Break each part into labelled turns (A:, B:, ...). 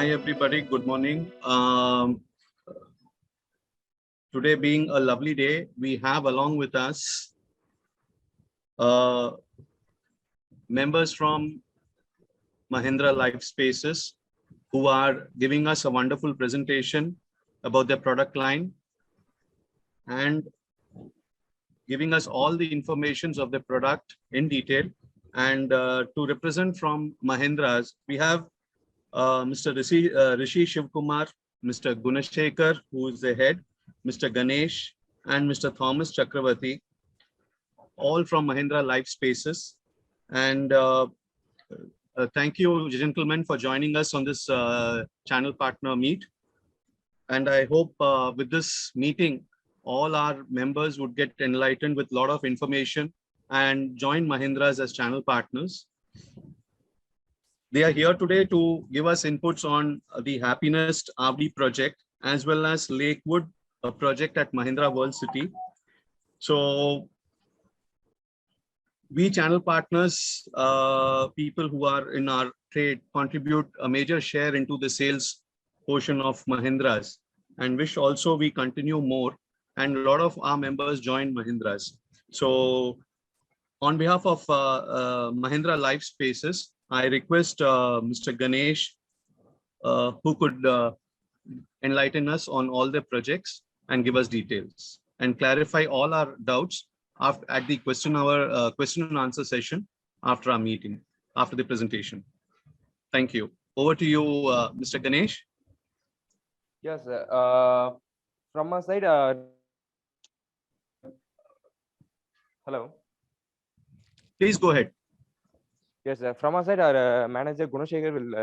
A: Hi everybody, good morning. Today being a lovely day, we have along with us members from Mahindra Life Spaces who are giving us a wonderful presentation about their product line and giving us all the informations of the product in detail. And to represent from Mahindra's, we have Mr. Rishi Shivkumar, Mr. Gunashekar, who is the head, Mr. Ganesh, and Mr. Thomas Chakravarti, all from Mahindra Life Spaces. And thank you, gentlemen, for joining us on this channel partner meet. And I hope with this meeting, all our members would get enlightened with a lot of information and join Mahindra's as channel partners. They are here today to give us inputs on the Happinest Avdi project, as well as Lakewood, a project at Mahindra World City. So we channel partners, people who are in our trade, contribute a major share into the sales portion of Mahindra's, and wish also we continue more. And a lot of our members join Mahindra's. So on behalf of Mahindra Life Spaces, I request Mr. Ganesh, who could enlighten us on all the projects and give us details and clarify all our doubts at the question and answer session after our meeting, after the presentation. Thank you. Over to you, Mr. Ganesh.
B: Yes, from my side, hello.
A: Please go ahead.
B: Yes, from our side, our manager Gunashekar will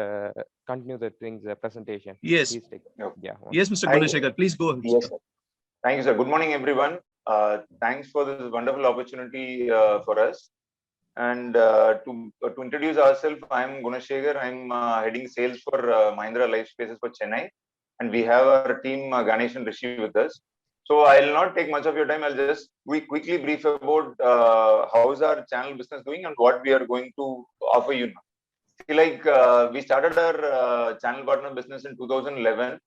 B: continue the things presentation.
A: Yes.
B: Please take, yeah.
A: Yes, Mr. Gunashekar, please go ahead.
C: Yes, sir. Thank you, sir. Good morning, everyone. Thanks for this wonderful opportunity for us. And to introduce ourselves, I am Gunashekar. I am heading sales for Mahindra Life Spaces for Chennai, and we have our team Ganesh and Rishi with us. So I'll not take much of your time. I'll just quickly brief about how's our channel business doing and what we are going to offer you now. See, like we started our channel partner business in 2011,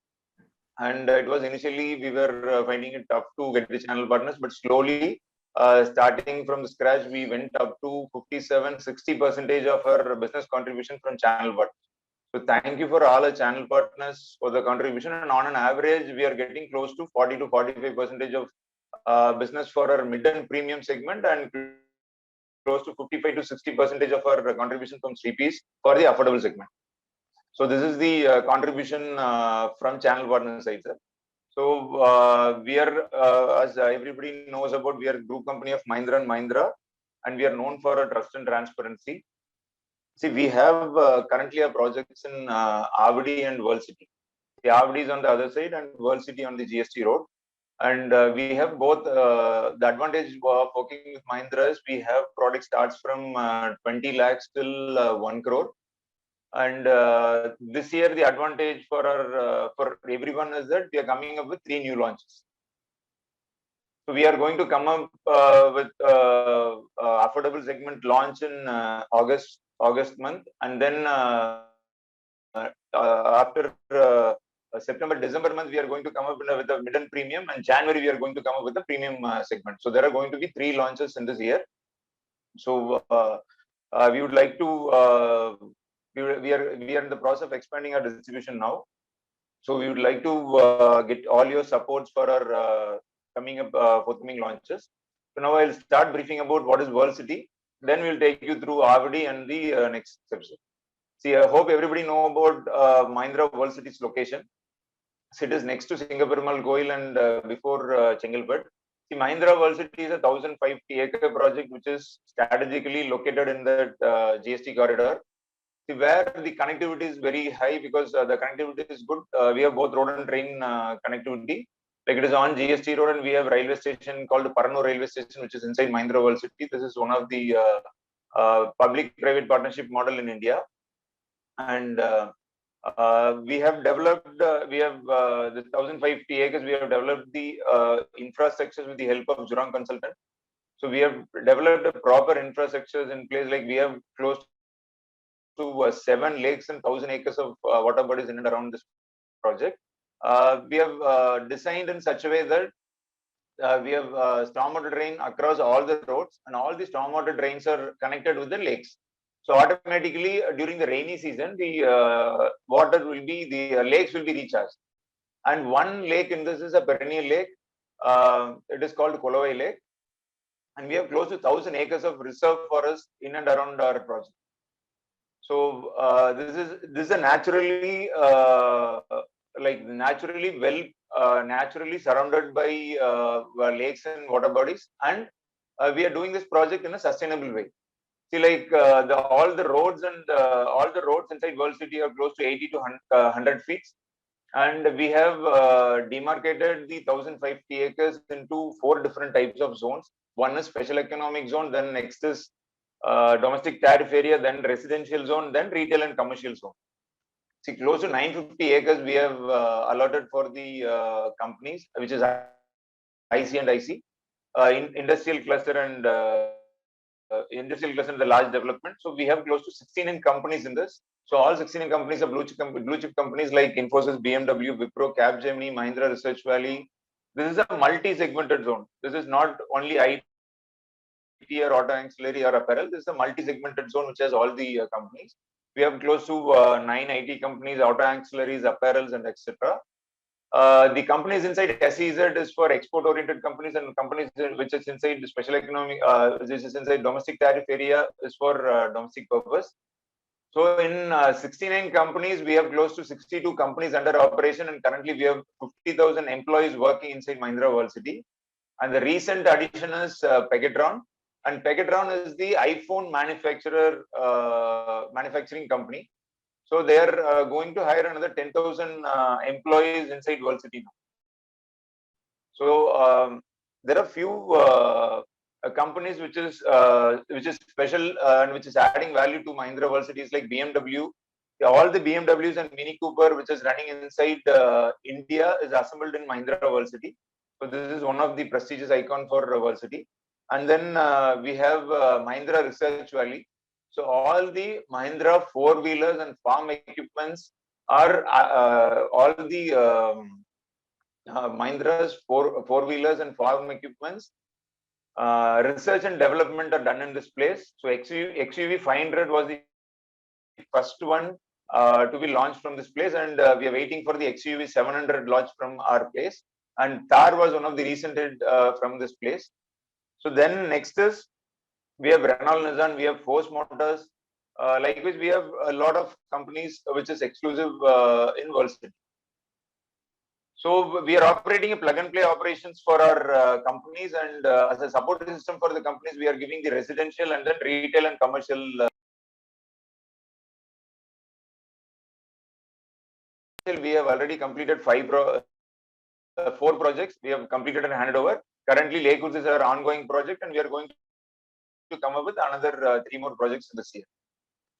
C: and it was initially we were finding it tough to get the channel partners, but slowly starting from scratch, we went up to 57-60% of our business contribution from channel partners. So thank you for all our channel partners for the contribution. And on an average, we are getting close to 40 to 45% of business for our mid and premium segment, and close to 55 to 60% of our contribution from 3Ps for the affordable segment. So this is the contribution from channel partner side, sir. So we are, as everybody knows about, we are a group company of Mahindra and Mahindra, and we are known for our trust and transparency. See, we have currently our projects in Avdi and World City. The Avdi is on the other side and World City on the GST road. And we have both the advantage of working with Mahindra is we have product starts from 20 lakhs till 1 crore. And this year, the advantage for our for everyone is that we are coming up with 3 new launches. So we are going to come up with affordable segment launch in August month, and then after September, December month, we are going to come up with a mid and premium, and January we are going to come up with the premium segment. So there are going to be 3 launches in this year. So we would like to we are in the process of expanding our distribution now. So we would like to get all your supports for our forthcoming launches. So now I'll start briefing about what is World City. Then we'll take you through Avdi and the next steps. See, I hope everybody know about Mahindra World City's location. So it is next to Singaperumal Goil and before Chengalpet. See, Mahindra World City is a 1,050-acre project which is strategically located in the GST corridor. See, where the connectivity is very high because the connectivity is good. We have both road and train connectivity. Like it is on GST road, and we have railway station called Paranur Railway Station, which is inside Mahindra World City. This is one of the public-private partnership model in India. And we have developed, we have the 1,050 acres, we have developed the infrastructures with the help of Jurong Consultant. So we have developed a proper infrastructures in place, like we have close to 7 lakes and 1,000 acres of water bodies in and around this project. We have designed in such a way that we have stormwater drain across all the roads, and all the stormwater drains are connected with the lakes. So automatically during the rainy season, the water will be, the lakes will be recharged. And one lake in this is a perennial lake. It is called Kolovai Lake. And we have close to 1,000 acres of reserve forest in and around our project. So this is a naturally naturally surrounded by lakes and water bodies, and we are doing this project in a sustainable way. See, like all the roads inside World City are close to 80 to 100 feet, and we have demarcated the 1,050 acres into 4 different types of zones. One is special economic zone, then next is domestic tariff area, then residential zone, then retail and commercial zone. See, close to 950 acres we have allotted for the companies, which is IC and IC, industrial cluster and the large development. So we have close to 16 companies in this. So all 16 companies are blue chip companies like Infosys, BMW, Wipro, Capgemini, Mahindra Research Valley. This is a multi-segmented zone. This is not only IT or auto ancillary or apparel. This is a multi-segmented zone which has all the companies. We have close to 9 IT companies, auto ancillaries, apparels, and etc. The companies inside SEZ is for export-oriented companies, and companies which is inside the special economic, which is inside domestic tariff area is for domestic purpose. So in 69 companies, we have close to 62 companies under operation, and currently we have 50,000 employees working inside Mahindra World City. And the recent addition is Pegatron. And Pegatron is the iPhone manufacturer manufacturing company. So they are going to hire another 10,000 employees inside World City now. So there are few companies which is special and which is adding value to Mahindra World Cities, like BMW. All the BMWs and Mini Cooper which is running inside India is assembled in Mahindra World City. So this is one of the prestigious icon for World City. And then we have Mahindra Research Valley. So all the Mahindra 4-wheelers and farm equipments are all the Mahindra's 4-wheelers and farm equipments. Research and development are done in this place. So XUV 500 was the first one to be launched from this place, and we are waiting for the XUV 700 launch from our place. And Thar was one of the recent from this place. So then next is we have Renault Nissan, we have Force Motors. Likewise, we have a lot of companies which is exclusive in World City. So we are operating a plug and play operations for our companies, and as a support system for the companies, we are giving the residential and then retail and commercial. We have already completed 4 projects. We have completed and handed over. Currently, Lake Woods is our ongoing project, and we are going to come up with another 3 more projects this year.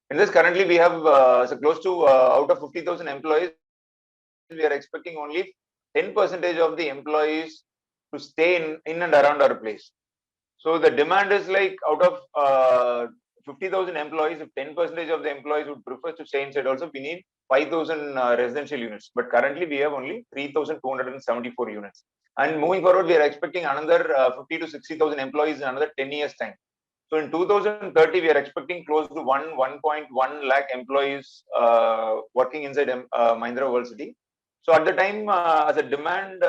C: In this, currently we have so close to out of 50,000 employees, we are expecting only 10% of the employees to stay in and around our place. So the demand is like out of 50,000 employees, if 10% of the employees would prefer to stay inside also, we need 5,000 residential units. But currently we have only 3,274 units. And moving forward, we are expecting another 50 to 60,000 employees in another 10 years time. So in 2030, we are expecting close to 1.1 lakh employees working inside Mahindra World City. So at the time, as a demand,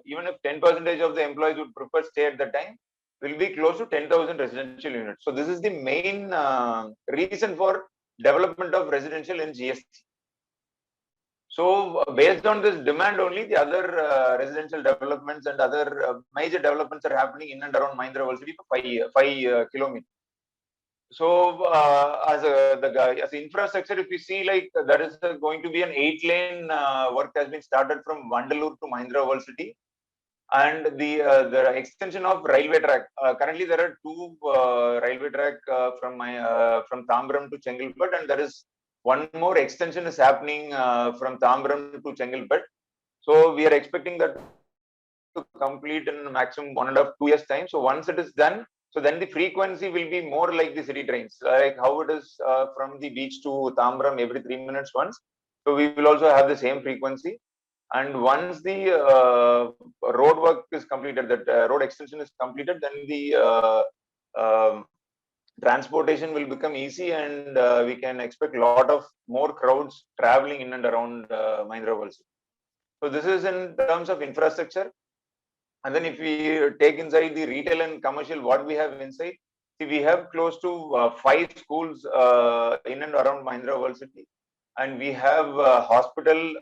C: even if 10% of the employees would prefer stay at the time, will be close to 10,000 residential units. So this is the main reason for development of residential in GST. So based on this demand only, the other residential developments and other major developments are happening in and around Mahindra World City for 5 kilometers. So as infrastructure, if you see, like there is going to be an 8-lane work has been started from Vandalur to Mahindra World City, and the extension of railway track. Currently, there are 2 railway track from Tambaram to Chengalpet, and there is one more extension is happening from Tambaram to Chengalpet. So we are expecting that to complete in maximum 1.5 to 2 years time. So once it is done, So then the frequency will be more like the city trains, like how it is from the beach to Tambram every 3 minutes once. So we will also have the same frequency. And once the road work is completed, that road extension is completed, then the transportation will become easy, and we can expect a lot of more crowds traveling in and around Mahindra World City. So this is in terms of infrastructure. And then if we take inside the retail and commercial, what we have inside, see, we have close to 5 schools in and around Mahindra World City. And we have a hospital,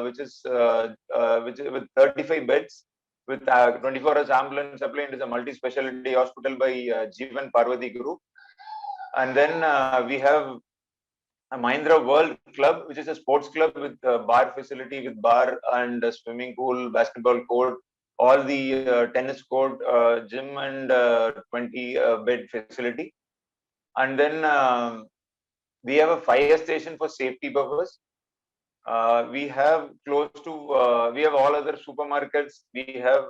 C: which is with 35 beds, with 24 hours ambulance supply. It is a multi-specialty hospital by Jeevan Parvati Group. And then we have a Mahindra World Club, which is a sports club with bar facility, with bar and swimming pool, basketball court, all the tennis court, gym, and 20 bed facility. And then we have a fire station for safety purpose. We have close to we have all other supermarkets. We have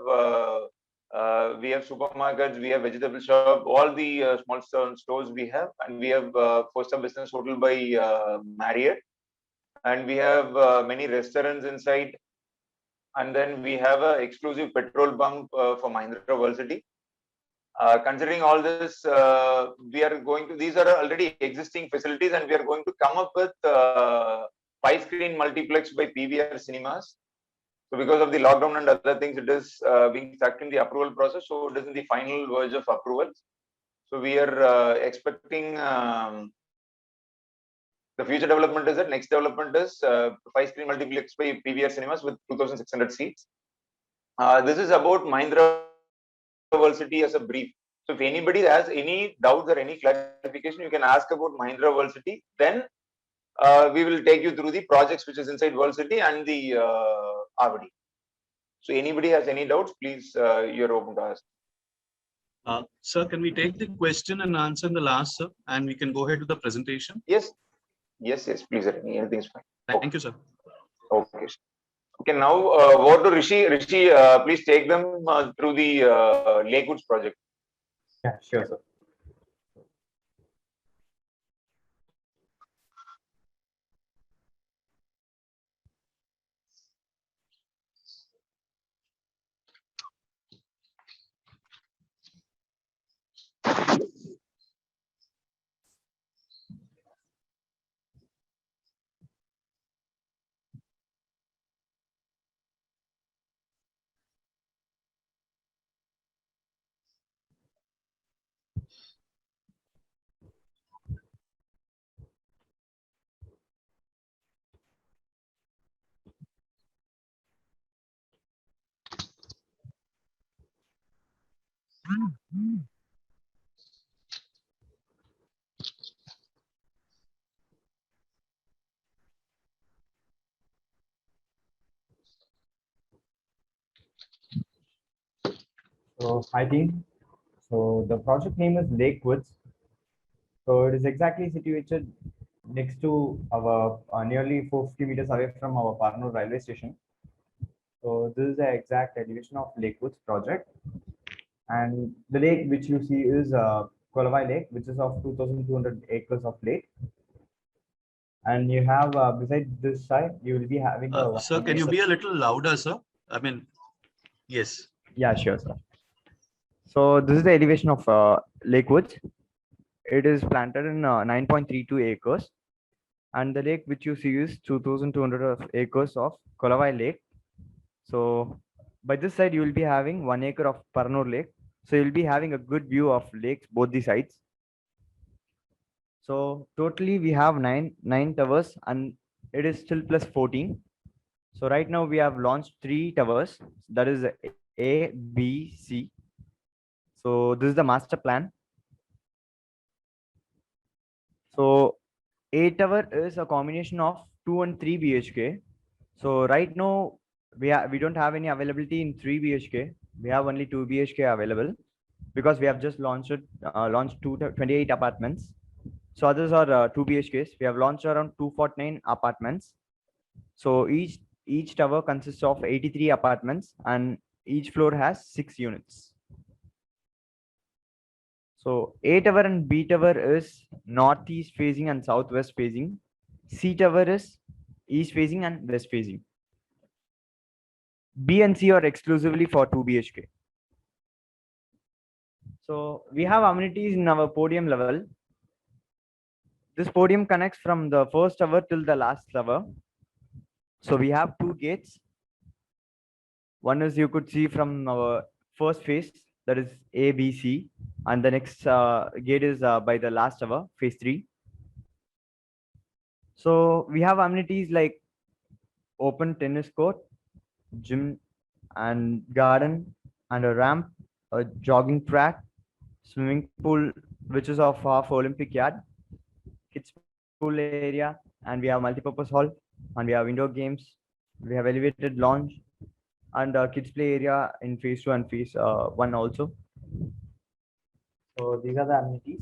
C: supermarkets, we have vegetable shop, all the small stores we have, and we have Four-star Business Hotel by Marriott, and we have many restaurants inside, and then we have an exclusive petrol pump for Mahindra World City. Considering all this, we are going to, these are already existing facilities, and we are going to come up with 5-screen multiplex by PVR Cinemas. So because of the lockdown and other things, it is being stuck in the approval process. So it is in the final verge of approval. So we are expecting the future development is that next development is 5-screen multiplex by PVR Cinemas with 2,600 seats. This is about Mahindra World City as a brief. So if anybody has any doubts or any clarification, you can ask about Mahindra World City. Then we will take you through the projects which is inside World City and the RVD. So anybody has any doubts, please, you're open to ask.
A: Sir, can we take the question and answer in the last, sir, and we can go ahead with the presentation?
C: Yes, please, anything is fine.
A: Thank you, sir.
C: Okay. Okay, now over to Rishi. Rishi, please take them through the Lakewoods project.
D: Yeah, sure, sir. So hi team. So the project name is Lakewoods. So it is exactly situated next to our nearly 450 meters away from our Parnur railway station. So this is the exact elevation of Lakewoods project. And the lake which you see is Kolavai Lake, which is of 2,200 acres of lake. And you have beside this side, you will be having a.
A: Sir, can you be a little louder, sir? I mean, yes.
D: Yeah, sure, sir. So this is the elevation of Lakewoods. It is planted in 9.32 acres, and the lake which you see is 2,200 acres of Kolavai Lake. So by this side, you will be having 1 acre of Parnur Lake. So you'll be having a good view of lakes, both the sides. So totally we have nine towers, and it is still plus 14. So right now we have launched 3 towers, that is A, B, C. So this is the master plan. So A tower is a combination of 2 and 3 BHK. So right now we don't have any availability in 3 BHK. We have only 2 BHK available because we have just launched 28 apartments. So others are 2 BHKs. We have launched around 249 apartments. So each tower consists of 83 apartments, and each floor has 6 units. So A tower and B tower is northeast facing and southwest facing. C tower is east facing and west facing. B and C are exclusively for 2 BHK. So we have amenities in our podium level. This podium connects from the first tower till the last tower. So we have 2 gates. One is you could see from our first phase, that is A, B, C, and the next gate is by the last tower, phase 3. So we have amenities like open tennis court, gym and garden, and a ramp, a jogging track, swimming pool, which is of half Olympic yard, kids pool area, and we have multi-purpose hall, and we have indoor games. We have elevated lounge and kids play area in phase 2 and phase 1 also. So these are the amenities.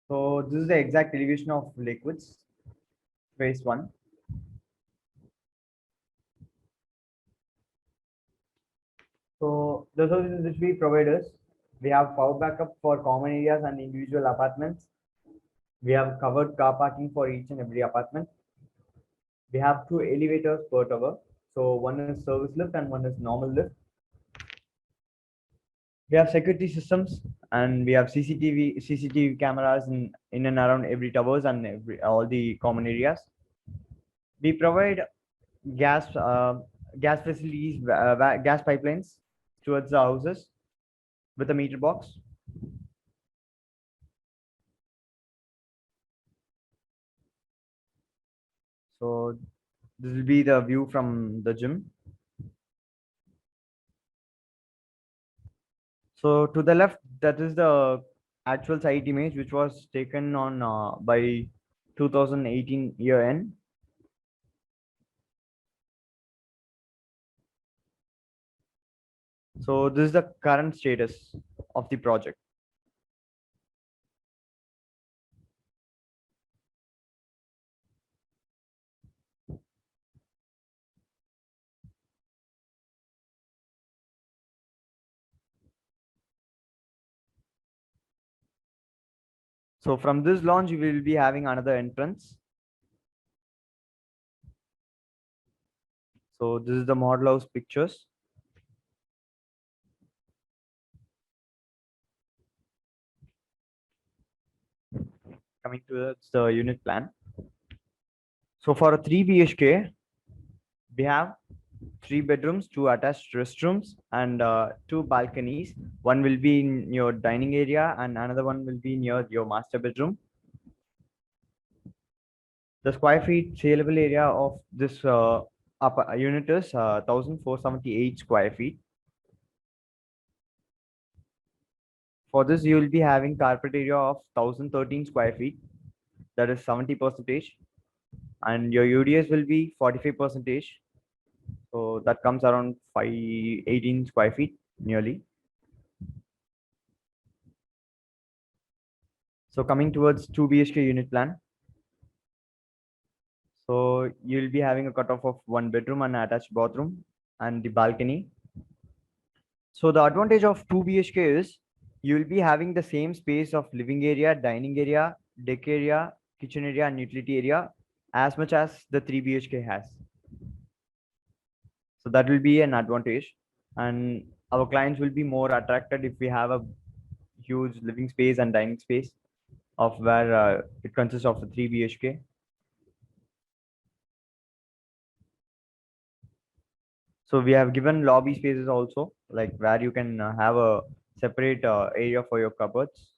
D: So this is the exact elevation of Lakewoods, phase 1. So the services which we provide is, we have power backup for common areas and individual apartments. We have covered car parking for each and every apartment. We have 2 elevators per tower. So one is service lift and one is normal lift. We have security systems and we have CCTV cameras in and around every towers and all the common areas. We provide gas facilities, gas pipelines towards the houses with a meter box. So this will be the view from the gym. So to the left, that is the actual site image which was taken on by 2018 year end. So this is the current status of the project. So from this launch, we will be having another entrance. So this is the model house pictures. Coming to the unit plan. So for a 3 BHK, we have 3 bedrooms, 2 attached restrooms, and 2 balconies. One will be in your dining area, and another one will be near your master bedroom. The square feet saleable area of this upper unit is 1,478 square feet. For this, you will be having carpet area of 1,013 square feet, that is 70%, and your UDS will be 45%. So that comes around 518 square feet nearly. So coming towards 2 BHK unit plan. So you'll be having a cutoff of 1 bedroom and attached bathroom and the balcony. So the advantage of 2 BHK is you'll be having the same space of living area, dining area, deck area, kitchen area, and utility area as much as the 3 BHK has. So that will be an advantage, and our clients will be more attracted if we have a huge living space and dining space of where it consists of a 3 BHK. So we have given lobby spaces also, like where you can have a separate area for your cupboards,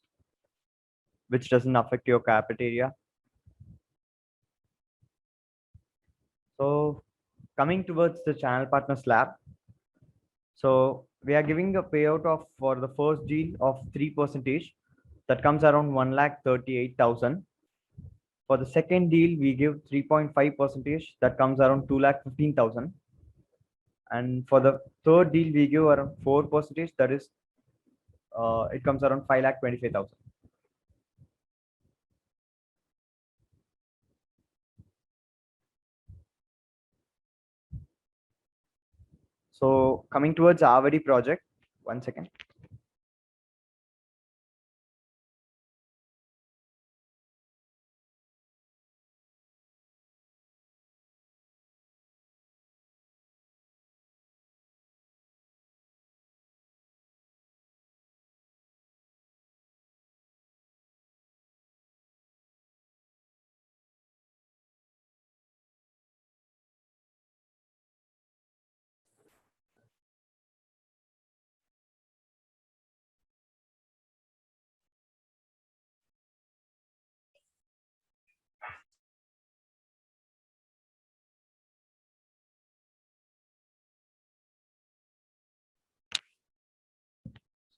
D: which doesn't affect your carpet area. So coming towards the channel partner slab. So we are giving a payout of for the first deal of 3%. That comes around 1,38,000. For the second deal, we give 3.5%. That comes around 2,15,000. And for the third deal, we give around 4%. That is, it comes around 5,25,000. So coming towards Avadi project, one second.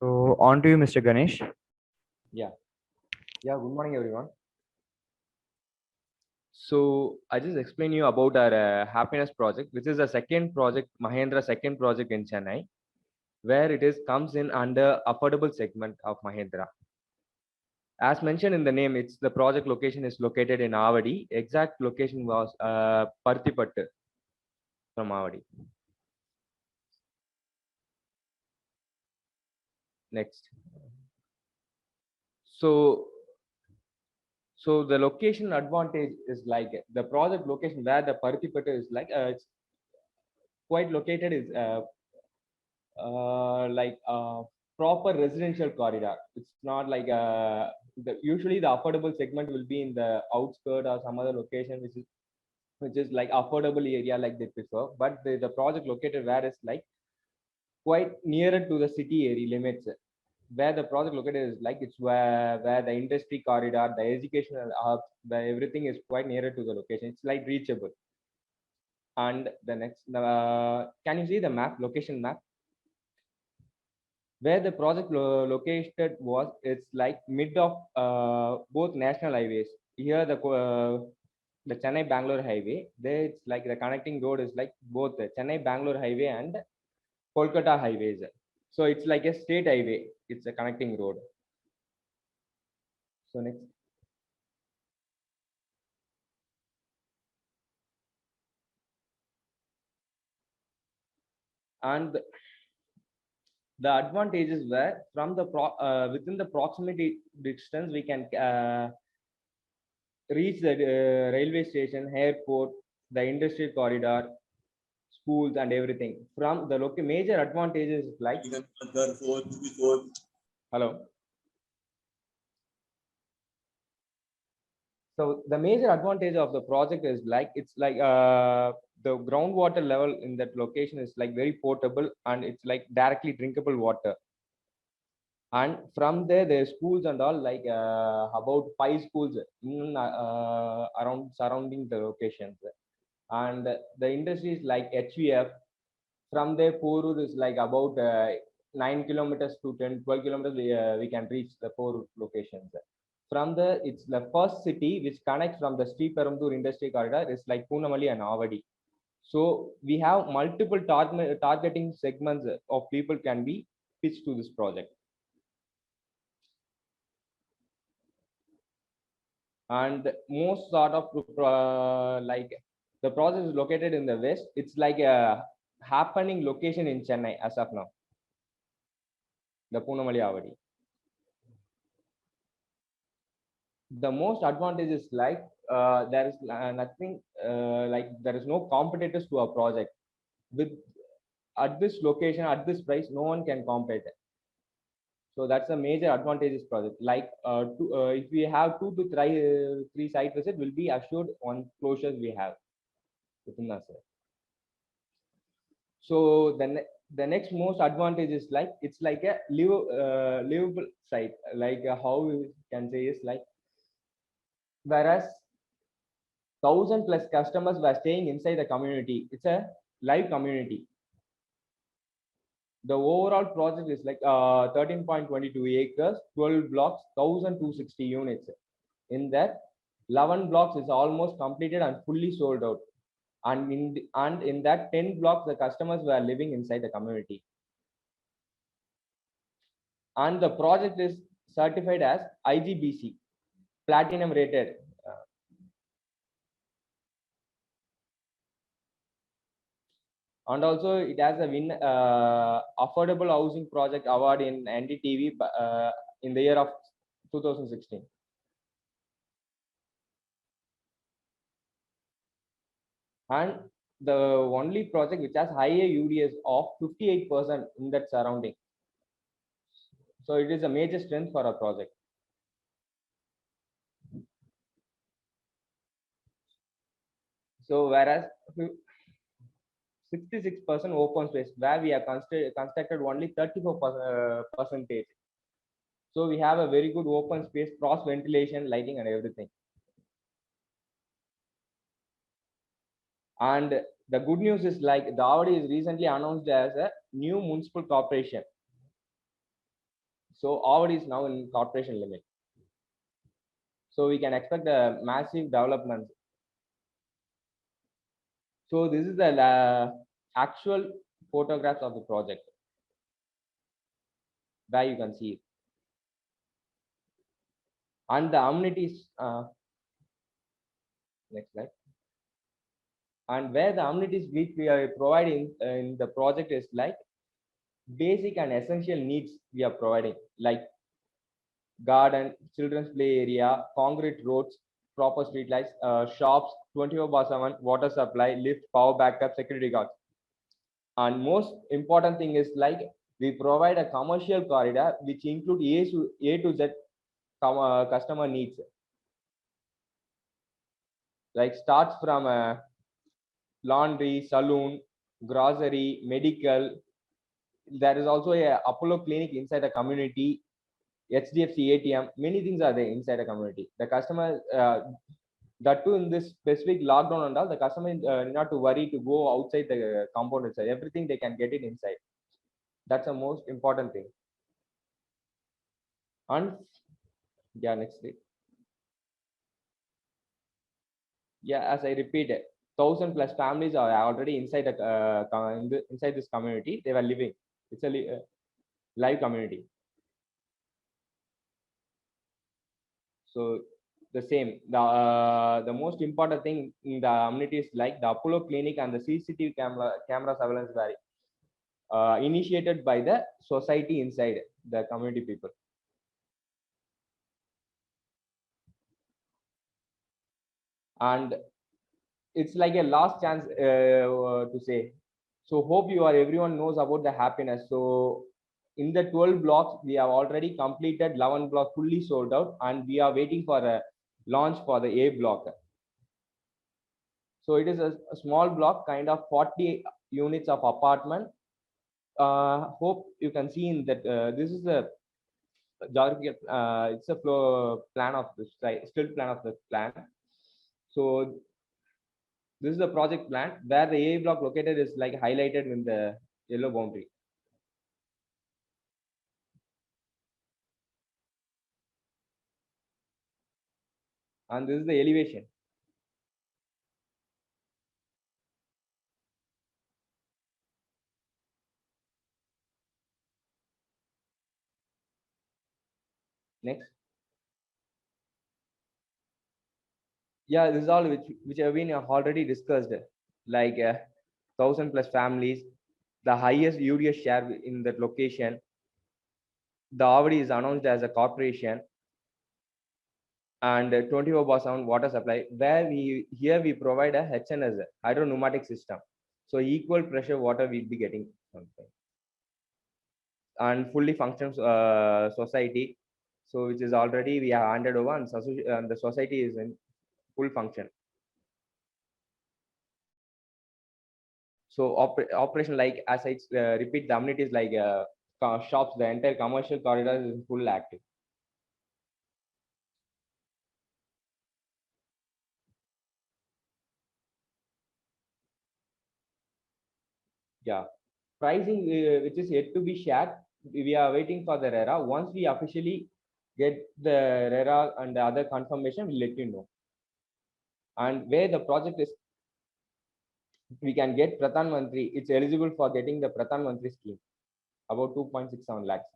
D: So on to you, Mr. Ganesh.
B: Yeah, good morning, everyone. So I just explain you about our happiness project, which is the second project, Mahindra second project in Chennai, where it is comes in under affordable segment of Mahindra. As mentioned in the name, it's the project location is located in Avadi. Exact location was Parthipattu from Avadi. Next. So the location advantage is like the project location where the Parthipattu is like it's quite located is like proper residential corridor. It's not like usually the affordable segment will be in the outskirt or some other location which is like affordable area like they prefer. But the project located where it's like quite nearer to the city area limits. Where the project located is like it's where the industry corridor, the educational hubs, everything is quite nearer to the location. It's like reachable. And the next, can you see the map, location map? Where the project located was, it's like mid of both national highways. Here the Chennai Bangalore highway. There it's like the connecting road is like both the Chennai Bangalore highway and Kolkata highways. So it's like a state highway. It's a connecting road. So next. And the advantages were from the within the proximity distance we can reach the railway station, airport, the industrial corridor, schools, and everything. From the major advantages like hello. So the major advantage of the project is like it's like the groundwater level in that location is like very portable and it's like directly drinkable water. And from there, the schools and all like about 5 schools in around surrounding the locations. And the industries like HVF. From there, Porur is like about 9 kilometers to 12 kilometers. We can reach the 4 locations. From there, it's the first city which connects from the Sriperumbudur industry corridor is like Poonamalli and Avadi. So we have multiple targeting segments of people can be pitched to this project. And most sort of like the project is located in the west. It's like a happening location in Chennai as of now, the Poonamalli Avadi. The most advantage is like there is nothing like there is no competitors to our project. With at this location, at this price, no one can compete. So that's a major advantageous project. Like if we have 2 to 3 site visit, will be assured on closures we have within us. So the next most advantage is like it's like a livable site. Like how we can say is like whereas 1,000 plus customers were staying inside the community. It's a live community. The overall project is like 13.22 acres, 12 blocks, 1,260 units. In that, 11 blocks is almost completed and fully sold out. And in that 10 blocks, the customers were living inside the community. And the project is certified as IGBC, platinum rated. And also it has a win affordable housing project award in NDTV in the year of 2016. And the only project which has higher UDS of 58% in that surrounding. So it is a major strength for a project. So whereas 66% open space, where we have constructed only 34% percentage. So we have a very good open space, cross ventilation, lighting, and everything. And the good news is like the Avadi is recently announced as a new municipal corporation. So Avadi is now in corporation limit. So we can expect a massive development. So this is the actual photographs of the project, where you can see it. And the amenities, next slide. And where the amenities which we are providing in the project is like basic and essential needs we are providing, like garden, children's play area, concrete roads, proper street lights, shops, 24/7 water supply, lift, power backup, security guards. And most important thing is like we provide a commercial corridor which include A to Z customer needs. Like starts from laundry, saloon, grocery, medical. There is also a Apollo clinic inside the community, HDFC ATM. Many things are there inside the community. The customer, that too in this specific lockdown and all, the customer not to worry to go outside the compound itself. Everything they can get it inside. That's the most important thing. And yeah, next slide. Yeah, as I repeated, 1,000+ families are already inside the inside this community. They were living. It's a live community. So the same, the most important thing in the amenities like the Apollo clinic and the CCTV camera surveillance were initiated by the society inside the community people. And it's like a last chance to say. So hope everyone knows about the happiness. So in the 12 blocks, we have already completed 11 blocks fully sold out, and we are waiting for a launch for the A block. So it is a small block, kind of 40 units of apartment. Hope you can see in that this is a it's a floor plan of this still plan of the plan. So this is the project plan where the A block located is like highlighted in the yellow boundary. And this is the elevation. Next. Yeah, this is all which have been already discussed, like 1,000+ families, the highest UDS share in that location. The Avadi is announced as a corporation, and 24/7 water supply, where we provide a HNS, hydropneumatic system. So equal pressure water we'll be getting something. And fully functions society, so which is already we have handed over, and the society is in full function. So operation, like as I repeat, the amenities like shops, the entire commercial corridor is full active. Yeah, pricing which is yet to be shared. We are waiting for the RERA. Once we officially get the RERA and the other confirmation, we'll let you know. And where the project is, we can get Pradhan Mantri. It's eligible for getting the Pradhan Mantri scheme, about 2.67 lakhs.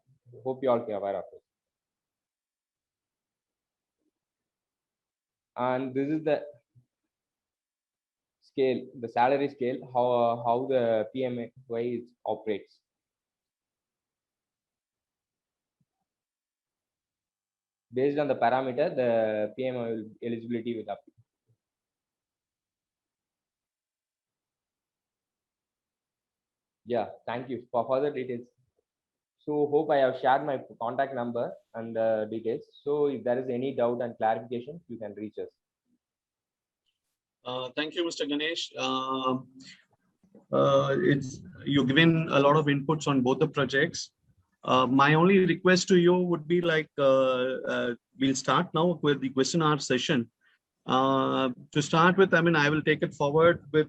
B: Hope you all are aware of it. And this is the scale, the salary scale, how the PMY operates. Based on the parameter, the PMI eligibility will appear. Yeah, thank you for further details. So hope I have shared my contact number and details. So if there is any doubt and clarification, you can reach us.
A: Thank you, Mr. Ganesh. You've given a lot of inputs on both the projects. My only request to you would be like, we'll start now with the question hour session. To start with, I mean, I will take it forward with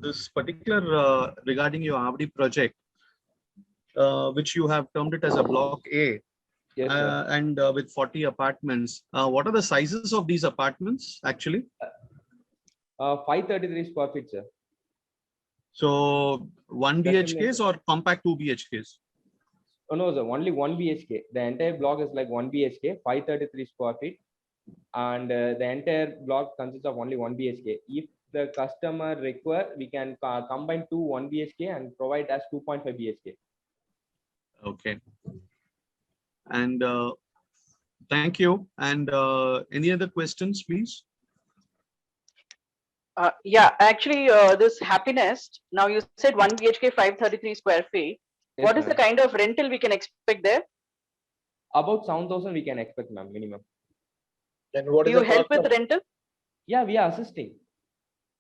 A: this particular regarding your Avadi project, which you have termed it as a block A.
B: Yes, sir.
A: And with 40 apartments. What are the sizes of these apartments actually?
B: 533 square feet, sir.
A: So 1
B: Definitely.
A: BHKs or compact 2 BHKs?
B: Oh, no, sir, only 1 BHK. The entire block is like 1 BHK, 533 square feet. And the entire block consists of only 1 BHK. If the customer require, we can combine 1 BHK and provide as 2.5 BHK.
A: Okay. And thank you. And any other questions, please?
E: Yeah, actually, this Happiness, now you said 1 BHK, 533 square feet.
B: Yes,
E: What is the
B: ma'am.
E: kind of rental we can expect there?
B: About 7,000 we can expect, ma'am, minimum.
F: Then what
E: Do
F: is
E: you
F: the
E: help
F: cost
E: with
F: of,
E: rental?
B: Yeah, we are assisting.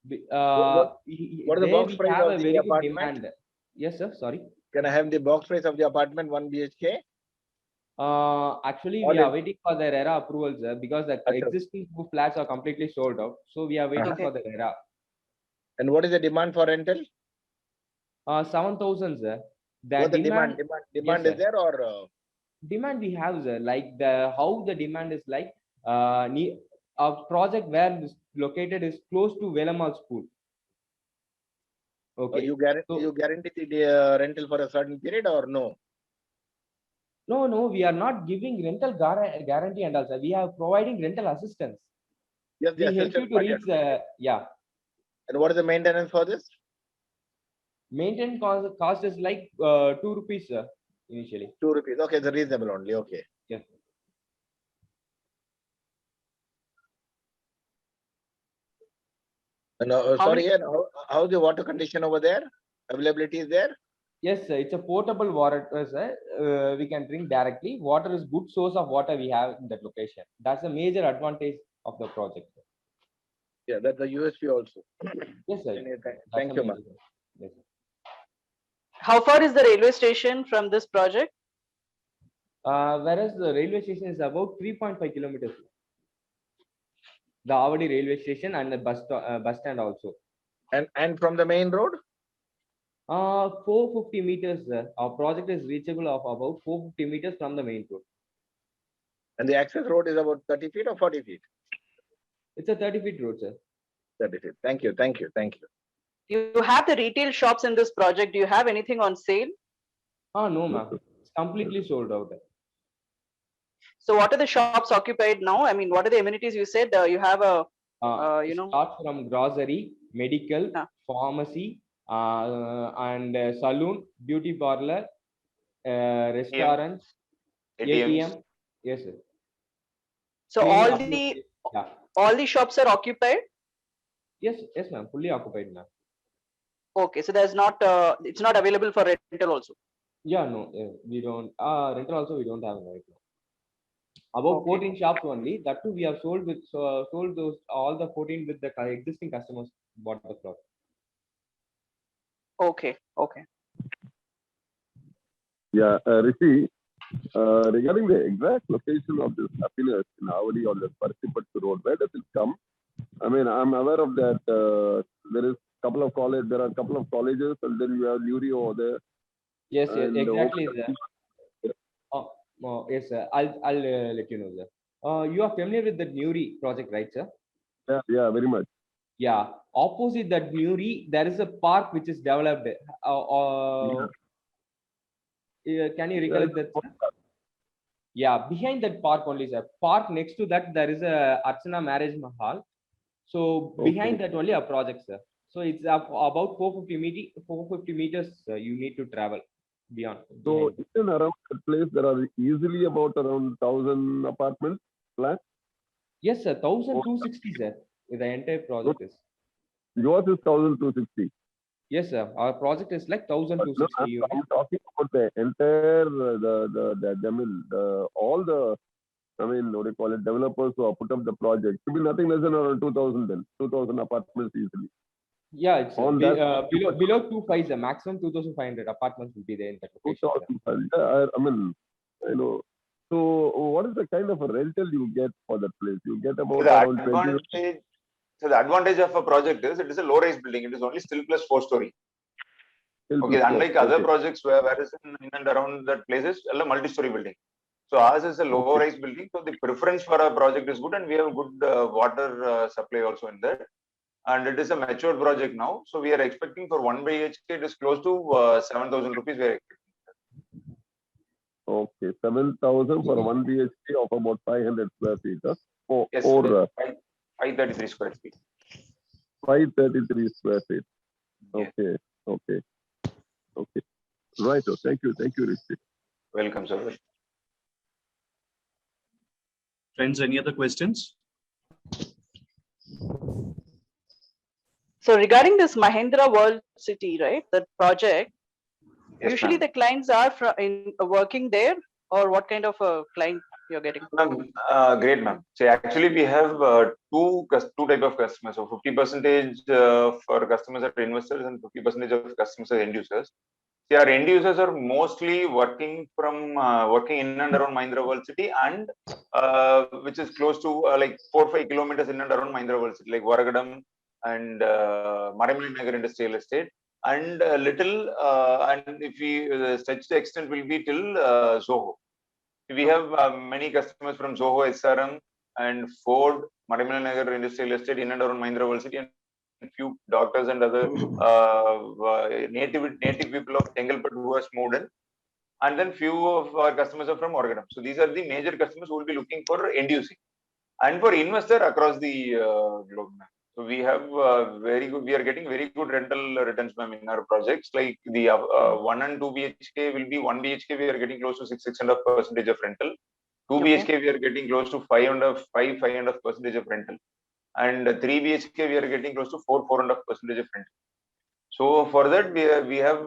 F: what is the
B: There
F: box
B: we
F: price
B: have
F: of
B: a
F: the
B: very good
F: apartment?
B: demand. Yes, sir. Sorry.
F: Can I have the box price of the apartment 1 BHK?
B: Actually,
F: Or
B: we are
F: is-
B: waiting for the RERA approvals because the
F: Okay.
B: existing two flats are completely sold out. So we are waiting
E: Okay.
B: for the RERA.
F: And what is the demand for rental?
B: 7,000, sir. The
F: What the
B: demand,
F: demand
B: Yes,
F: is
B: sir.
F: there or
B: demand we have, sir. Like how the demand is like a project where this located is close to Velamal School. Okay.
F: you
B: So-
F: guarantee the rental for a certain period or no?
B: No, we are not giving rental guarantee and also we are providing rental assistance.
F: Yes, the
B: We help you
F: assistance
B: to
F: part,
B: reach
F: yeah. And what is the maintenance for this?
B: maintenance cost is like 2 rupees, sir, initially.
F: 2 rupees. Okay, it's reasonable only. Okay.
B: Yes.
F: And
E: How
F: sorry,
E: many-
F: and how's the water condition over there? Availability is there?
B: Yes, sir. It's a portable water, sir. We can drink directly. Water is good source of water we have in that location. That's a major advantage of the project. Sir.
F: Yeah, that's the USP also.
B: Yes, sir.
F: Anyway,
B: That's
F: thank
B: a
F: you, ma'am.
B: major- Yes, sir.
E: How far is the railway station from this project?
B: Whereas the railway station is about 3.5 kilometers. The Avadi railway station and the bus stand also.
F: And from the main road?
B: 450 meters. Our project is reachable of about 450 meters from the main road.
F: And the access road is about 30 feet or 40 feet?
B: It's a 30 feet road, sir.
F: 30 feet. Thank you. Thank you. Thank you.
E: You have the retail shops in this project. Do you have anything on sale?
B: No, ma'am. It's completely sold out.
E: So what are the shops occupied now? I mean, what are the amenities you said? You have a, you know,
B: Start from grocery, medical,
E: Yeah.
B: pharmacy, and saloon, beauty parlor, restaurants,
C: ATMs.
B: ATM. Yes, sir.
E: so
B: Cleaning yeah.
E: all the shops are occupied?
B: Yes, ma'am. Fully occupied, ma'am.
E: Okay, so there's not, it's not available for rental also.
B: Yeah, no, we don't. Rental also we don't have right now. About
E: Okay.
B: 14 shops only. That too we have sold those all the 14 with the existing customers bought the plot.
E: Okay, okay.
G: Yeah, Rishi, regarding the exact location of this Happiness in Avadi on the Parsipattu Road, where does it come? I mean, I'm aware of that. There are a couple of colleges, and then you have Nuri over there.
B: Yes,
G: And
B: exactly, sir. Yes, sir. I'll let you know, sir. You are familiar with the Nuri project, right, sir?
G: Yeah, very much.
B: Yeah. Opposite that Nuri, there is a park which is developed. Can you recollect that, sir? Yeah, behind that park only, sir. Park next to that, there is a Archana Marriage Mahal. So behind that only a project, sir. So it's about 450 meters you need to travel beyond.
G: So
B: behind.
G: in around that place, there are easily about around 1,000 apartments, flats.
B: Yes, sir. 1,260, sir. The entire project is.
G: Yours is 1,260.
B: Yes, sir. Our project is like
G: But no,
B: 1,260 units.
G: I'm talking about the entire, I mean, all the, I mean, what do you call it, developers who have put up the project. It will be nothing less than around 2,000 then, 2,000 apartments easily.
B: Yeah, it's
G: On that,
B: below 2.5, the maximum 2,500 apartments will be there in that location.
G: 2,000. Yeah, I mean, you know. So what is the kind of a rental you get for that place? You get about around 20.
C: So the advantage of a project is it is a low-rise building. It is only still plus 4-story. Okay, unlike other projects where is in and around that places, a multi-story building. So ours is a low-rise building. So the preference for our project is good, and we have good water supply also in that. And it is a mature project now. So we are expecting for 1 BHK, it is close to 7,000 rupees. We are expecting.
G: Okay, 7,000 for 1 BHK of about 500 square feet. Huh?
C: Yes,
G: or
C: 533 square feet.
G: 533 square feet.
C: Yes.
G: Okay, okay, okay. Right. Oh, thank you, Rishi.
C: Welcome, sir.
A: Friends, any other questions?
E: So regarding this Mahindra World City, right, the project,
C: Yes,
E: usually the clients are working there, or what kind of a client you're getting?
C: Great, ma'am. So actually, we have two type of customers. So 50% for customers are investors, and 50% of customers are end users. See, our end users are mostly working in and around Mahindra World City, and which is close to like 4 or 5 kilometers in and around Mahindra World City, like Varagadam and Maraimalai Nagar Industrial Estate, and little and if we stretch the extent will be till Zoho. We have many customers from Zoho, SRM, and Ford, Maraimalai Nagar Industrial Estate in and around Mahindra World City, and few doctors and other native people of Tengalpattu who has moved in, and then few of our customers are from Varagadam. So these are the major customers who will be looking for end using, and for investor across the globe. So we have very good. We are getting very good rental returns, ma'am, in our projects. Like the 1 and 2 BHK will be 1 BHK. We are getting close to 6.5% of rental. 2 BHK we are getting close to 5.5% of rental, and 3 BHK we are getting close to 4.5% of rental. So for that we have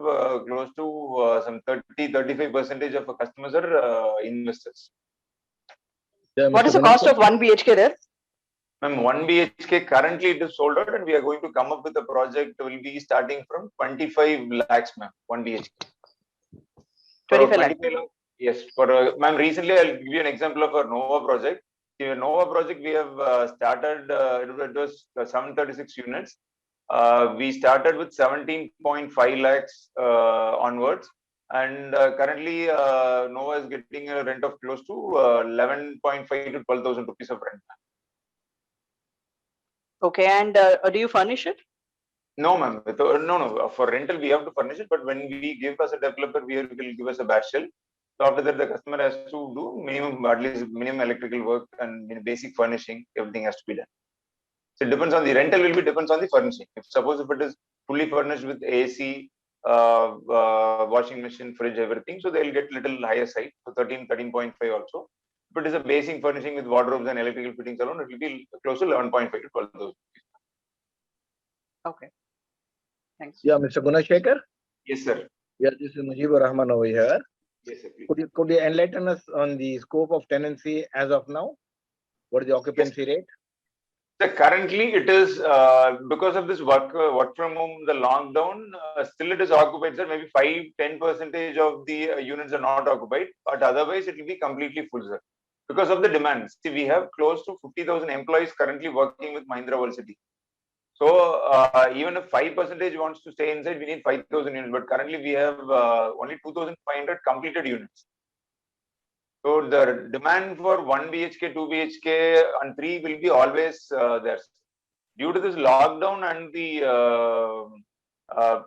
C: close to some 35% of our customers are investors.
E: What is the cost of 1 BHK there?
C: Ma'am, 1 BHK currently it is sold out, and we are going to come up with a project will be starting from 25 lakhs, ma'am. 1 BHK.
E: 25 lakhs.
C: Yes, for ma'am. Recently, I'll give you an example of our Nova project. In a Nova project, we have started. It was 736 units. We started with 17.5 lakhs onwards, and currently Nova is getting a rent of close to 11.5 to 12,000 rupees of rent.
E: Okay, and do you furnish it?
C: No, ma'am. No. For rental, we have to furnish it, but when we give as a developer, we will give us a batch shell. So after that, the customer has to do at least minimum electrical work and basic furnishing. Everything has to be done. So it depends on the rental. Depends on the furnishing. If it is fully furnished with AC, washing machine, fridge, everything, so they'll get little higher side. So 13.5 also. If it is a basic furnishing with wardrobes and electrical fittings alone, it will be close to 11.5 to 12,000.
E: Okay. Thanks.
F: Yeah, Mr. Gunashekhar?
C: Yes, sir.
F: Yeah, this is Mujibur Rahman over here.
C: Yes, sir.
F: Could you enlighten us on the scope of tenancy as of now? What is the occupancy rate?
C: So currently, it is because of this work from home, the lockdown, still it is occupied, sir. Maybe 5-10% of the units are not occupied, but otherwise it will be completely full, sir. Because of the demand. See, we have close to 50,000 employees currently working with Mahindra World City. So even if 5% wants to stay inside, we need 5,000 units. But currently we have only 2,500 completed units. So the demand for 1 BHK, 2 BHK, and 3 will be always there. Due to this lockdown and the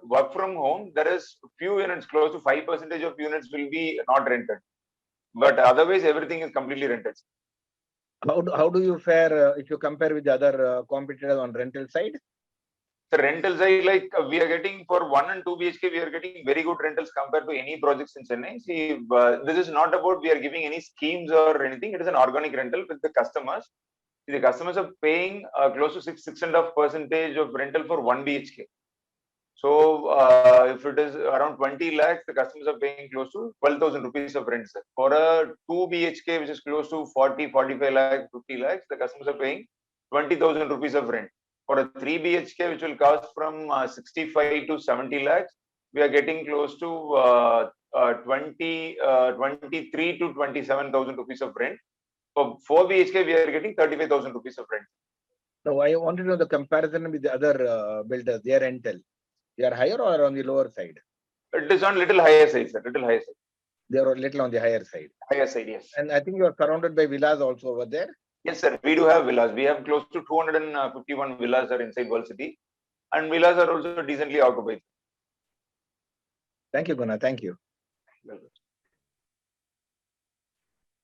C: work from home, there is few units, close to 5% of units will be not rented. But otherwise, everything is completely rented.
F: How do you fare if you compare with the other competitors on rental side?
C: The rentals are like we are getting for 1 and 2 BHK, we are getting very good rentals compared to any projects in Chennai. See, this is not about we are giving any schemes or anything. It is an organic rental with the customers. The customers are paying close to 6.5% of rental for 1 BHK. So if it is around 20 lakhs, the customers are paying close to 12,000 rupees of rent. Sir. For a 2 BHK, which is close to 40, 45 lakhs, 50 lakhs, the customers are paying 20,000 rupees of rent. For a 3 BHK, which will cost from 65 to 70 lakhs, we are getting close to 23 to 27,000 rupees of rent. For 4 BHK, we are getting 35,000 rupees of rent.
F: So I want to know the comparison with the other builders, their rental. They are higher or on the lower side?
C: It is on little higher side, sir. Little higher side.
F: They are a little on the higher side.
C: Higher side, yes.
F: And I think you are surrounded by villas also over there.
C: Yes, sir. We do have villas. We have close to 251 villas are inside World City, and villas are also decently occupied.
F: Thank you, Guna. Thank you.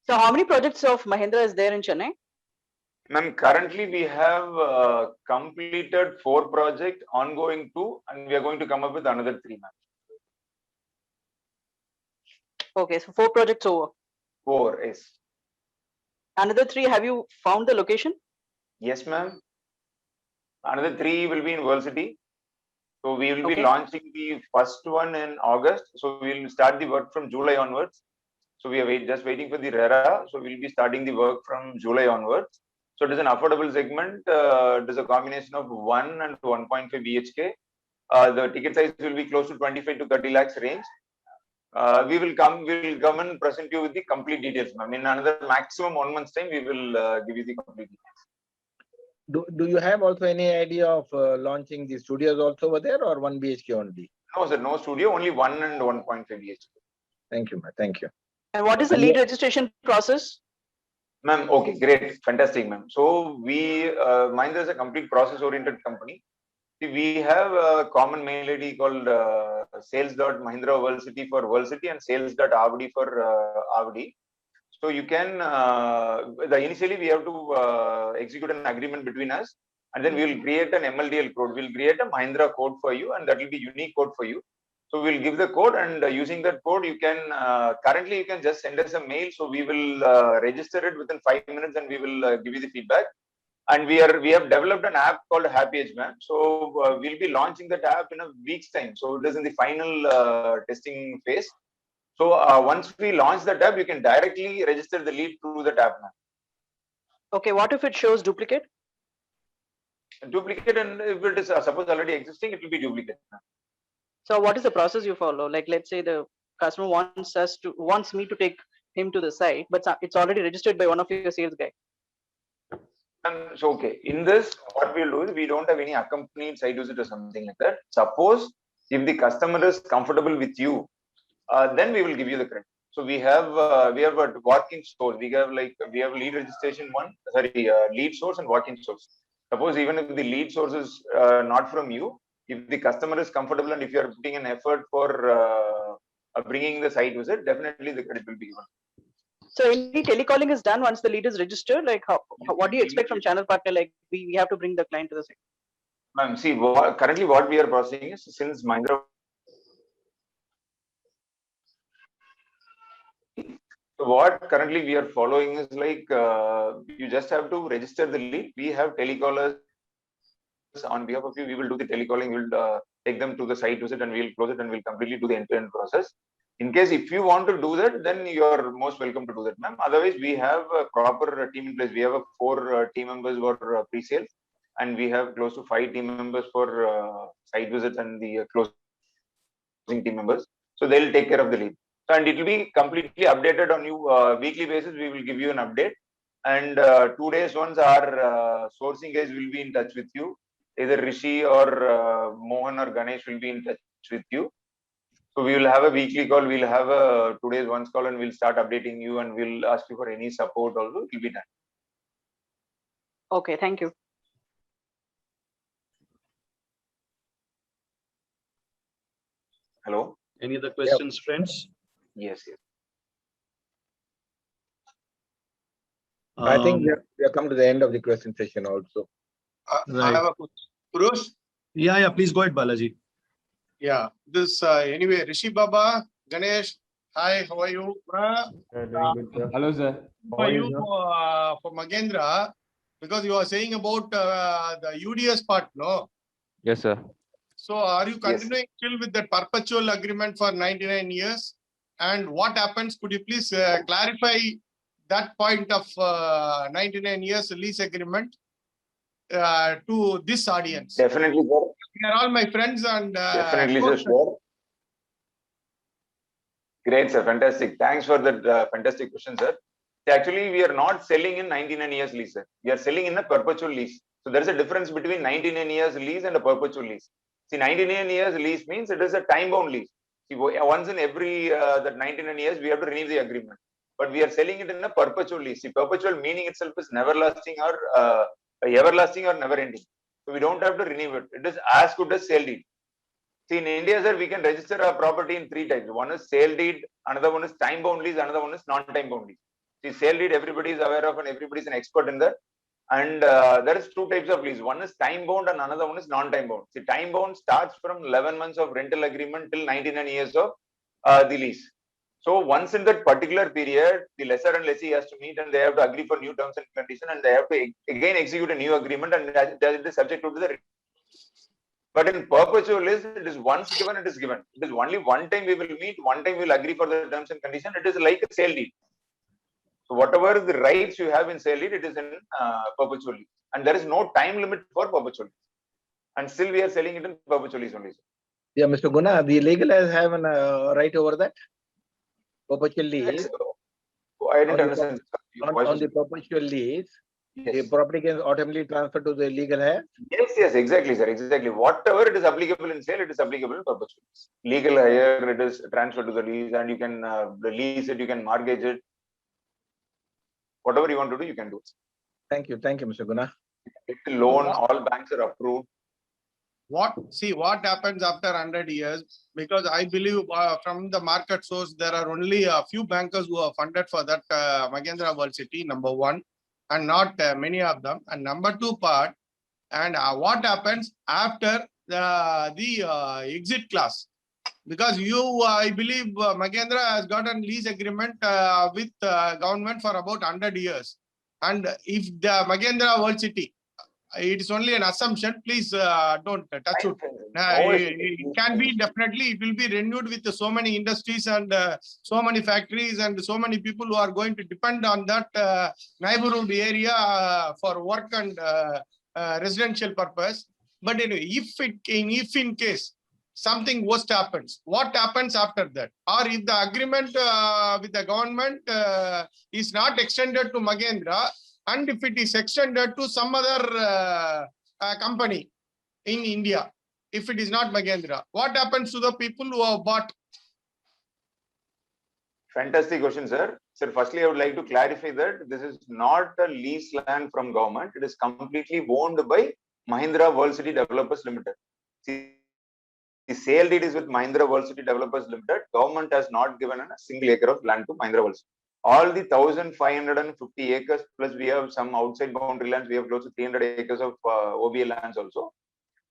E: So how many projects of Mahindra is there in Chennai?
C: Ma'am, currently we have completed 4 projects, ongoing 2, and we are going to come up with another 3, ma'am.
E: Okay, so 4 projects over.
C: 4, yes.
E: Another 3, have you found the location?
C: Yes, ma'am. Another 3 will be in World City. So we will be
E: Okay.
C: launching the first one in August. So we will start the work from July onwards. So we are just waiting for the RERA. So we will be starting the work from July onwards. So it is an affordable segment. It is a combination of 1 and 1.5 BHK. The ticket size will be close to 25 to 30 lakhs range. We will come and present you with the complete details, ma'am. In another maximum 1 month's time, we will give you the complete details.
F: Do you have also any idea of launching the studios also over there or 1 BHK only?
C: No, sir, no studio, only 1 and 1.5 BHK.
F: Thank you, ma'am. Thank you.
E: And what is the lead registration process?
C: Ma'am, okay, great, fantastic, ma'am. So we, Mahindra is a complete process-oriented company. See, we have a common mail ID called sales.mahindra World City for World City and sales.avdi for Avdi. So you can, initially we have to execute an agreement between us, and then we will create an MLDL code. We'll create a Mahindra code for you, and that will be unique code for you. So we'll give the code, and using that code, you can currently you can just send us a mail. So we will register it within 5 minutes, and we will give you the feedback. And we have developed an app called Happy Edge, ma'am. So we'll be launching that app in a week's time. So it is in the final testing phase. So once we launch the tab, you can directly register the lead through the tab, ma'am.
E: Okay, what if it shows duplicate?
C: Duplicate, and if it is suppose already existing, it will be duplicate, ma'am.
E: So what is the process you follow? Like, let's say the customer wants me to take him to the site, but it's already registered by one of your sales guy.
C: And so, okay, in this, what we'll do is we don't have any accompanied site visit or something like that. Suppose if the customer is comfortable with you, then we will give you the credit. So we have a walk-in source. We have lead registration lead source and walk-in source. Suppose even if the lead source is not from you, if the customer is comfortable and if you are putting an effort for bringing the site visit, definitely the credit will be given.
E: So any telecalling is done once the lead is registered. Like, what do you expect from channel partner? Like, we have to bring the client to the site.
C: Ma'am, see, currently what we are processing is, since Mahindra. So what currently we are following is like you just have to register the lead. We have telecallers on behalf of you. We will do the telecalling. We'll take them to the site visit, and we'll close it, and we'll completely do the end-to-end process. In case if you want to do that, then you are most welcome to do that, ma'am. Otherwise, we have a proper team in place. We have 4 team members for pre-sales, and we have close to 5 team members for site visits and the closing team members. So they'll take care of the lead. And it will be completely updated on you weekly basis. We will give you an update, and 2 days once our sourcing guys will be in touch with you. Either Rishi or Mohan or Ganesh will be in touch with you. So we will have a weekly call. We'll have a 2 days once call, and we'll start updating you, and we'll ask you for any support also. It will be done.
E: Okay, thank you.
C: Hello.
A: Any other questions, friends?
C: Yes, yes.
F: I think we have come to the end of the question session also.
A: Right.
H: I have a question. Bruce,
A: Yeah, please go ahead, Balaji.
H: Yeah, this anyway, Rishi Baba, Ganesh, hi, how are you?
B: Doing good, sir. Hello, sir. How
H: For
B: are
H: you,
B: you, sir?
H: for Magendra, because you are saying about the UDS part, no?
B: Yes, sir.
H: So are you
C: Yes.
H: continuing still with that perpetual agreement for 99 years? And what happens? Could you please clarify that point of 99 years lease agreement to this audience?
C: Definitely, sir.
H: They are all my friends and
C: Definitely, sir. Sure. Great, sir. Fantastic. Thanks for that fantastic question, sir. Actually, we are not selling in 99 years lease, sir. We are selling in a perpetual lease. So there is a difference between 99 years lease and a perpetual lease. See, 99 years lease means it is a time-bound lease. See, once in every that 99 years, we have to renew the agreement. But we are selling it in a perpetual lease. See, perpetual meaning itself is never lasting or everlasting or never ending. So we don't have to renew it. It is as good as sale deed. See, in India, sir, we can register a property in 3 types. One is sale deed, another one is time-bound lease, another one is non-time-bound lease. See, sale deed, everybody is aware of and everybody is an expert in that. And there is 2 types of lease. One is time-bound and another one is non-time-bound. See, time-bound starts from 11 months of rental agreement till 99 years of the lease. So once in that particular period, the lessor and lessee has to meet and they have to agree for new terms and conditions and they have to again execute a new agreement and that is subject to the. But in perpetual lease, it is once given, it is given. It is only one time we will meet, one time we will agree for the terms and conditions. It is like a sale deed. So whatever the rights you have in sale deed, it is in perpetual lease. And there is no time limit for perpetual lease. And still we are selling it in perpetual lease only.
F: Yeah, Mr. Guna, the legal has have an right over that perpetual lease.
C: I didn't understand.
F: On the perpetual lease, the
C: Yes.
F: property can automatically transfer to the legal heir.
C: Yes, exactly, sir. Exactly. Whatever it is applicable in sale, it is applicable in perpetual lease. Legal hire, it is transferred to the lease, and you can lease it, you can mortgage it. Whatever you want to do, you can do it.
F: Thank you, Mr. Guna.
C: Take the loan, all banks are approved.
H: What happens after 100 years? Because I believe from the market source, there are only a few bankers who are funded for that Magendra World City, number one, and not many of them. And number two part, and what happens after the exit class? Because I believe Magendra has got a lease agreement with government for about 100 years. And if the Magendra World City, it is only an assumption, please don't touch it. It can be definitely, it will be renewed with so many industries and so many factories and so many people who are going to depend on that neighborhood area for work and residential purpose. But anyway, if in case something worst happens, what happens after that? Or if the agreement with the government is not extended to Magendra, and if it is extended to some other company in India, if it is not Magendra, what happens to the people who have bought?
C: Fantastic question, sir. Sir, firstly, I would like to clarify that this is not a lease land from government. It is completely owned by Mahindra World City Developers Limited. See, the sale deed is with Mahindra World City Developers Limited. Government has not given a single acre of land to Mahindra World City. All the 1,550 acres, plus we have some outside boundary lands, we have close to 300 acres of OBL lands also.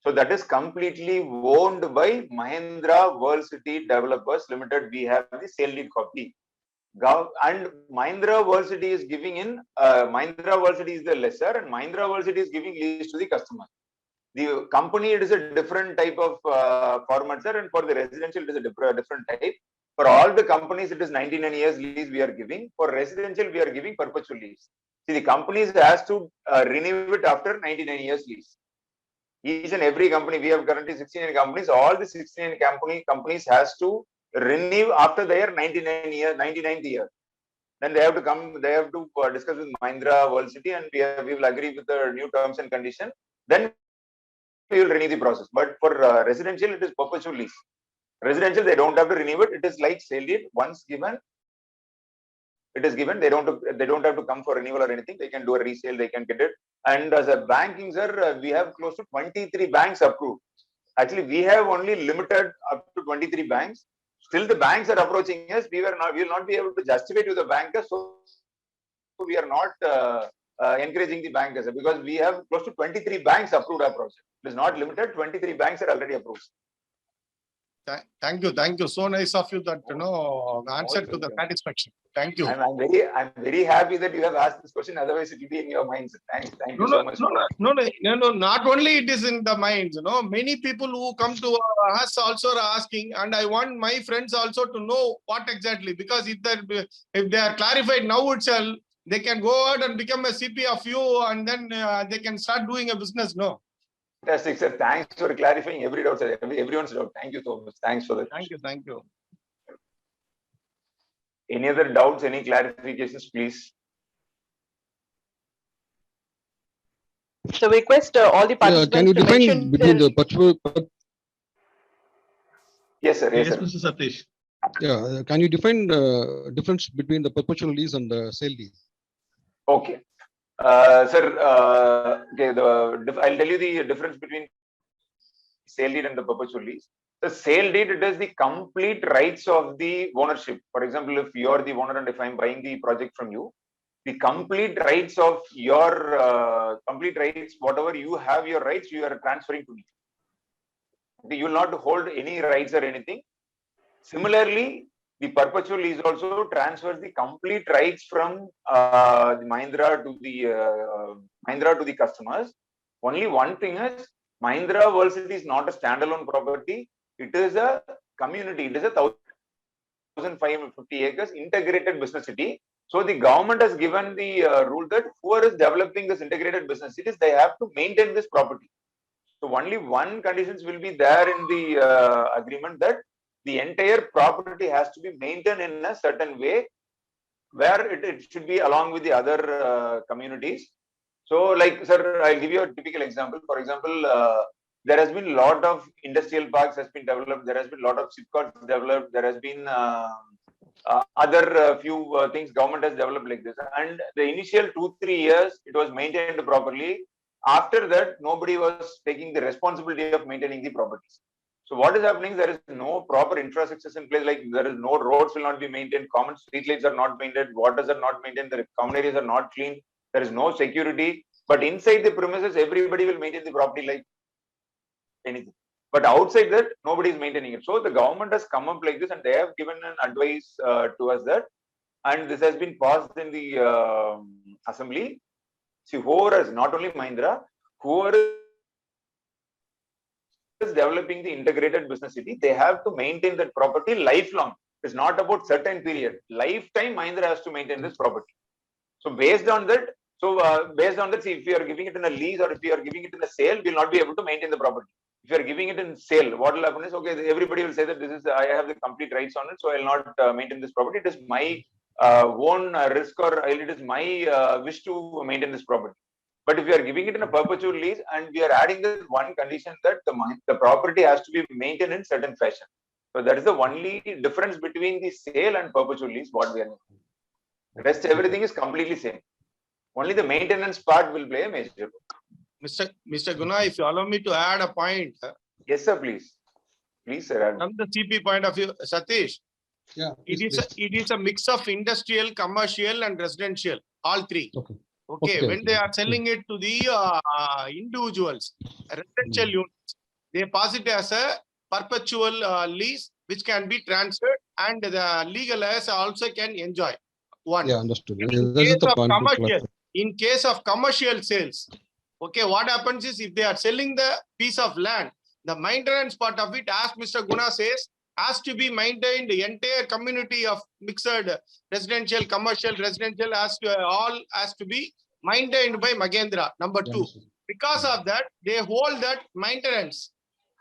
C: So that is completely owned by Mahindra World City Developers Limited. We have the sale deed copy. And Mahindra World City is giving in, Mahindra World City is the lessor and Mahindra World City is giving lease to the customer. The company, it is a different type of format, sir, and for the residential, it is a different type. For all the companies, it is 99 years lease we are giving. For residential, we are giving perpetual lease. See, the companies has to renew it after 99 years lease. Each and every company, we have currently 69 companies. All the 69 companies has to renew after their 99th year. Then they have to come, they have to discuss with Mahindra World City, and we will agree with the new terms and condition. Then we will renew the process. But for residential, it is perpetual lease. Residential, they don't have to renew it. It is like sale deed. Once given, it is given. They don't have to come for renewal or anything. They can do a resale. They can get it. And as a banking, sir, we have close to 23 banks approved. Actually, we have only limited up to 23 banks. Still, the banks are approaching us. We will not be able to justify to the bankers. So we are not encouraging the bankers because we have close to 23 banks approved our project. It is not limited. 23 banks are already approved.
H: Thank you. Thank you. So nice of you that, answer to the satisfaction. Thank you.
C: I'm very happy that you have asked this question. Otherwise, it will be in your minds. Thank you so much.
H: No. Not only it is in the minds, many people who come to us also are asking, and I want my friends also to know what exactly, because if they are clarified now itself, they can go out and become a CP of you, and then they can start doing a business. No.
C: Fantastic, sir. Thanks for clarifying every doubt, sir. Everyone's doubt. Thank you so much. Thanks for that.
H: Thank you. Thank you.
C: Any other doubts? Any clarifications, please?
E: So we request all the participants
I: can you
E: to
I: define
E: mention
I: between
E: their-
I: the perpetual?
C: Yes, sir. Yes,
A: Yes,
C: sir.
A: Mr. Satish.
I: Yeah, can you define the difference between the perpetual lease and the sale lease?
C: Okay. Sir, okay, I'll tell you the difference between sale deed and the perpetual lease. The sale deed, it is the complete rights of the ownership. For example, if you are the owner and if I'm buying the project from you, the complete rights of your complete rights, whatever you have your rights, you are transferring to me. You will not hold any rights or anything. Similarly, the perpetual lease also transfers the complete rights from the Mahindra to the customers. Only one thing is, Mahindra World City is not a standalone property. It is a community. It is a 1,550 acres integrated business city. So the government has given the rule that whoever is developing this integrated business cities, they have to maintain this property. So only one conditions will be there in the agreement, that the entire property has to be maintained in a certain way, where it should be along with the other communities. So, like, sir, I'll give you a typical example. For example, there has been a lot of industrial parks has been developed. There has been a lot of SIPCOTs developed. There has been other few things government has developed like this. And the initial 2-3 years, it was maintained properly. After that, nobody was taking the responsibility of maintaining the properties. So what is happening? There is no proper infrastructure in place. Like, there is no roads will not be maintained. Common street lights are not maintained. Waters are not maintained. The common areas are not clean. There is no security. But inside the premises, everybody will maintain the property like anything. But outside that, nobody is maintaining it. So the government has come up like this, and they have given an advice to us that, and this has been passed in the assembly. See, whoever is not only Mahindra, whoever is developing the integrated business city, they have to maintain that property lifelong. It's not about certain period. Lifetime, Mahindra has to maintain this property. So based on that, see, if you are giving it in a lease or if you are giving it in a sale, we will not be able to maintain the property. If you are giving it in sale, what will happen is, okay, everybody will say that this is, I have the complete rights on it, so I will not maintain this property. It is my own risk, or it is my wish to maintain this property. But if you are giving it in a perpetual lease, and we are adding this one condition that the property has to be maintained in certain fashion. So that is the only difference between the sale and perpetual lease, what we are doing. The rest, everything is completely same. Only the maintenance part will play a major role.
H: Mr. Guna, if you allow me to add a point.
C: Yes, sir, please. Please, sir.
H: From the CP point of view, Satish,
I: Yeah.
H: it is a mix of industrial, commercial, and residential, all three.
I: Okay.
H: Okay, when they are selling it to the individuals, residential units, they pass it as a perpetual lease, which can be transferred, and the legal heirs also can enjoy. One.
I: Yeah, understood.
H: In case of commercial sales, okay, what happens is, if they are selling the piece of land, the maintenance part of it, as Mr. Guna says, has to be maintained. The entire community of mixed residential, commercial, residential has to be maintained by Mahindra. Number two, because of that, they hold that maintenance.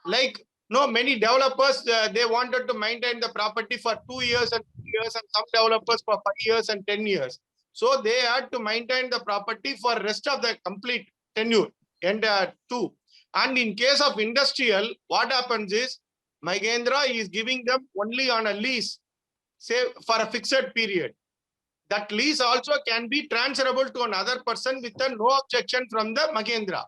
H: Like, many developers, they wanted to maintain the property for 2 years and 3 years, and some developers for 5 years and 10 years. So they had to maintain the property for rest of the complete tenure. And two. And in case of industrial, what happens is, Mahindra is giving them only on a lease, say for a fixed period. That lease also can be transferable to another person with no objection from the Mahindra.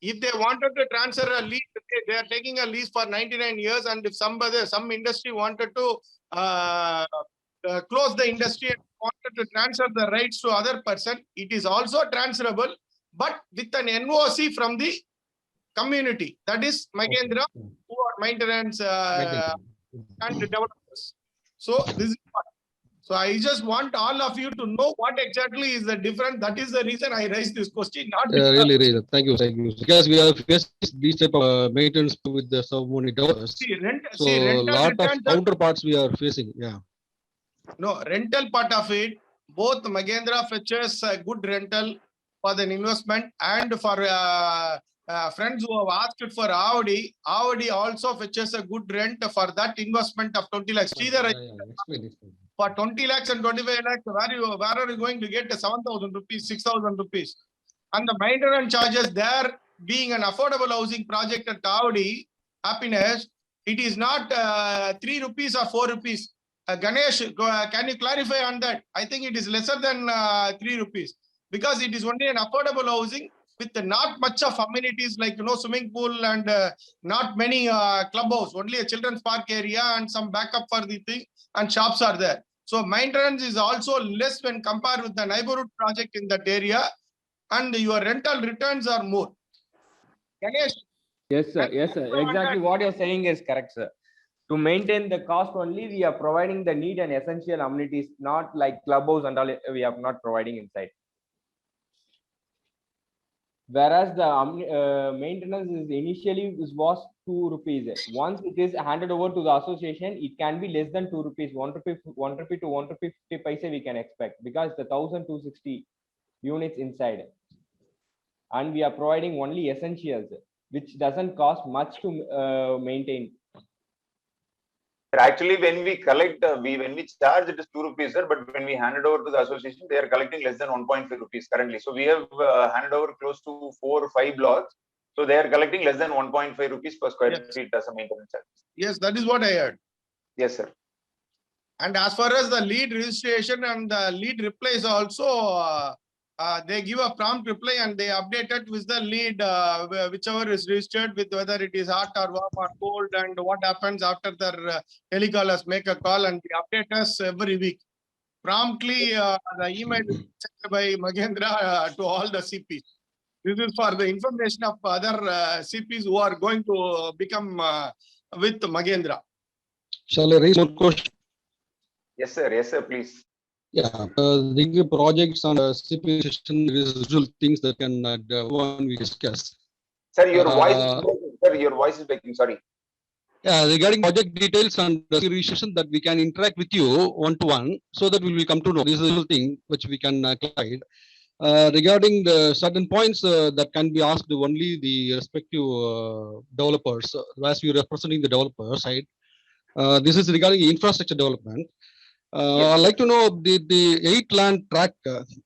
H: If they wanted to transfer a lease, they are taking a lease for 99 years, and if some industry wanted to close the industry and wanted to transfer the rights to other person, it is also transferable, but with an NOC from the community. That is Magendra, who are maintenance and developers. So this is what. So I just want all of you to know what exactly is the difference. That is the reason I raised this question. Not
I: Really, really. Thank you. Thank you. Because we are facing these type of maintenance with the so many developers. So
H: rental
I: lot of
H: returns are-
I: counterparts we are facing. Yeah.
H: No, rental part of it, both Magendra fetches a good rental for the investment and for friends who have asked for Audi. Audi also fetches a good rent for that investment of 20 lakhs. Sridhar,
I: Explain.
H: for 20 lakhs and 25 lakhs, where are you going to get 7,000 rupees, 6,000 rupees? And the maintenance charges there, being an affordable housing project at Audi, Happiness, it is not 3 rupees or 4 rupees. Ganesh, can you clarify on that? I think it is lesser than 3 rupees because it is only an affordable housing with not much of amenities like swimming pool and not many clubhouse, only a children's park area and some backup for the thing and shops are there. So maintenance is also less when compared with the neighborhood project in that area, and your rental returns are more. Ganesh?
B: Yes, sir. Yes, sir. Exactly what you're saying is correct, sir. To maintain the cost only, we are providing the need and essential amenities, not like clubhouse and all we are not providing inside. Whereas the maintenance is initially was 2 rupees. Once it is handed over to the association, it can be less than 2 rupees, 1 rupee to 1 rupee 50 paise we can expect because the 1,260 units inside. And we are providing only essentials, which doesn't cost much to maintain.
C: Actually, when we collect, when we charge, it is 2 rupees, sir. But when we hand it over to the association, they are collecting less than 1.5 rupees currently. So we have handed over close to 4 or 5 blocks. So they are collecting less than 1.5 rupees per square feet as a maintenance charge.
H: Yes, that is what I heard.
C: Yes, sir.
H: And as far as the lead registration and the lead replies also, they give a prompt reply and they update it with the lead, whichever is registered with whether it is hot or warm or cold and what happens after their telecallers make a call and they update us every week. Promptly, the email is sent by Magendra to all the CPs. This is for the information of other CPs who are going to become with Magendra.
I: Shall I raise one question?
C: Yes, sir. Yes, sir. Please.
I: Yeah, the projects on the CP session, usual things that can one we discuss.
C: Sir, your voice is breaking. Sir, your voice is breaking. Sorry.
I: Yeah, regarding project details and the registration that we can interact with you one-to-one, so that we will come to know. This is the thing which we can guide. Regarding the certain points that can be asked only the respective developers, as we are representing the developer side. This is regarding infrastructure development. I'd like to know the 8 land track,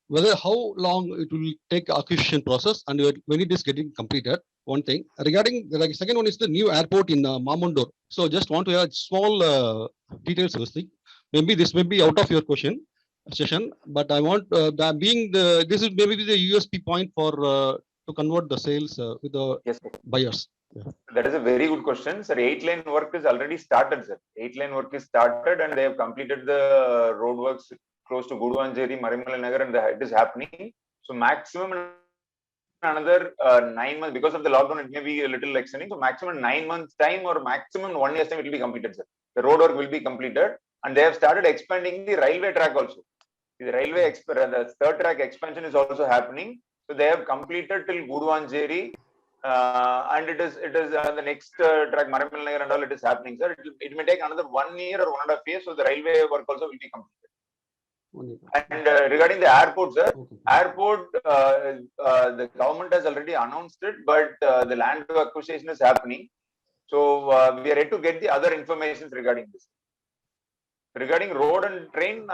I: whether how long it will take acquisition process and when it is getting completed. One thing regarding the second one is the new airport in Mamundur. So just want to have small details of this thing. Maybe this may be out of your question session, but I want that being this is maybe the USP point for to convert the sales with the buyers. Yeah.
C: That is a very good question, sir. 8-lane work is already started, sir. 8-lane work is started and they have completed the road works close to Guduvanjeri, Marimala Nagar, and it is happening. So maximum another 9 months, because of the lockdown, it may be a little extending. So maximum 9 months time or maximum 1 year's time, it will be completed, sir. The road work will be completed and they have started expanding the railway track also. The railway, the third track expansion is also happening. So they have completed till Guduvanjeri. And it is the next track Marimala Nagar and all it is happening, sir. It may take another 1 year or 1.5 years, so the railway work also will be completed. And regarding the airport, sir, airport, the government has already announced it, but the land acquisition is happening. So we are yet to get the other information regarding this. Regarding road and train,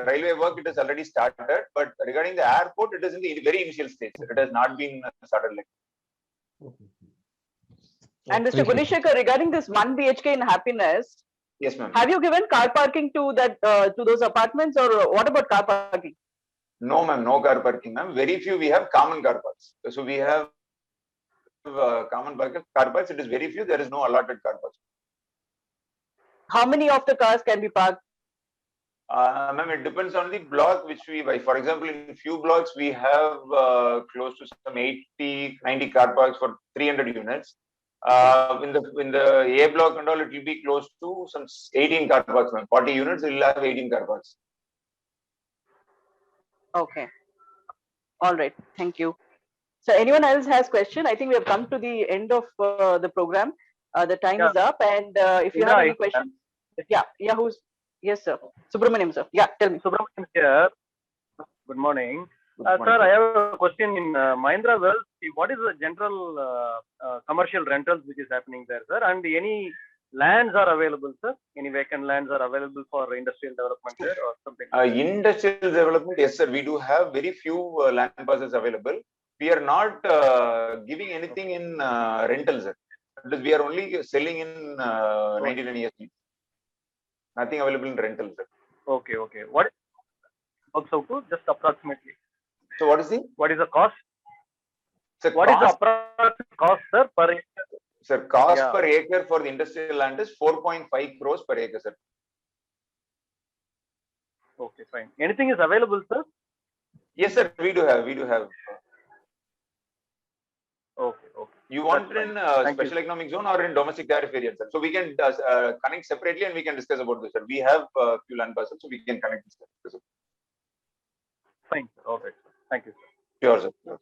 C: railway work, it has already started, but regarding the airport, it is in the very initial stage. It has not been started like.
E: And Mr. Guneshekar, regarding this 1 BHK in Happiness,
C: yes, ma'am.
E: Have you given car parking to that to those apartments, or what about car parking?
C: No, ma'am, no car parking, ma'am. Very few we have common car parks. So we have common car parks. It is very few. There is no allotted car parks.
E: How many of the cars can be parked?
C: Ma'am, it depends on the block which we buy. For example, in few blocks, we have close to some 80, 90 car parks for 300 units. In the A block and all, it will be close to some 18 car parks, ma'am. 40 units, it will have 18 car parks.
E: Okay. All right. Thank you. So anyone else has question? I think we have come to the end of the program. The time is up, and if you have any questions, yes, sir. Subramaniam, sir. Yeah, tell me.
J: Subramaniam here. Good morning.
C: Good morning,
J: Sir, I have a question in Mahindra Wells. What is the general commercial rentals which is happening there, sir? And any lands are available, sir? Any vacant lands are available for industrial development there or something?
C: Industrial development, yes, sir. We do have very few land parcels available. We are not giving anything in rentals, sir. We are only selling in 99 years. Nothing available in rentals, sir.
J: Okay. What works out to just approximately?
C: So what is the
J: cost?
C: Sir,
J: what is the approximate cost, sir, per acre?
C: Sir, cost per acre for the industrial land is 4.5 crores per acre, sir.
J: Okay, fine. Anything is available, sir?
C: Yes, sir. We do have.
J: Okay.
C: You want it in special economic zone or in domestic tariff area, sir? So we can connect separately and we can discuss about this, sir. We have few land parcels, so we can connect this.
J: Fine. Okay. Thank you, sir.
C: Sure, sir.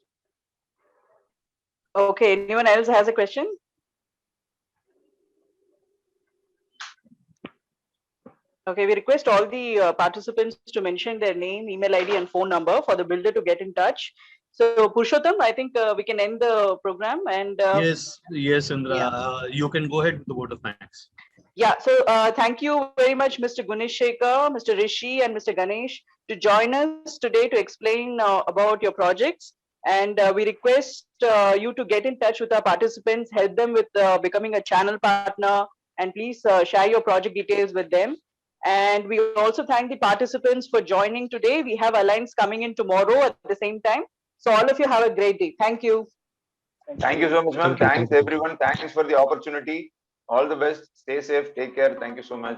E: Okay. Anyone else has a question? Okay, we request all the participants to mention their name, email ID, and phone number for the builder to get in touch. So, Purushottam, I think we can end the program. And
A: yes, Indra, you can go ahead with the vote of thanks.
E: Yeah, so thank you very much, Mr. Gunesh Shekhar, Mr. Rishi, and Mr. Ganesh to join us today to explain about your projects. And we request you to get in touch with our participants, help them with becoming a channel partner, and please share your project details with them. And we also thank the participants for joining today. We have Alliance coming in tomorrow at the same time. So all of you have a great day. Thank you.
C: Thank you so much, ma'am. Thanks, everyone. Thanks for the opportunity. All the best. Stay safe. Take care. Thank you so much.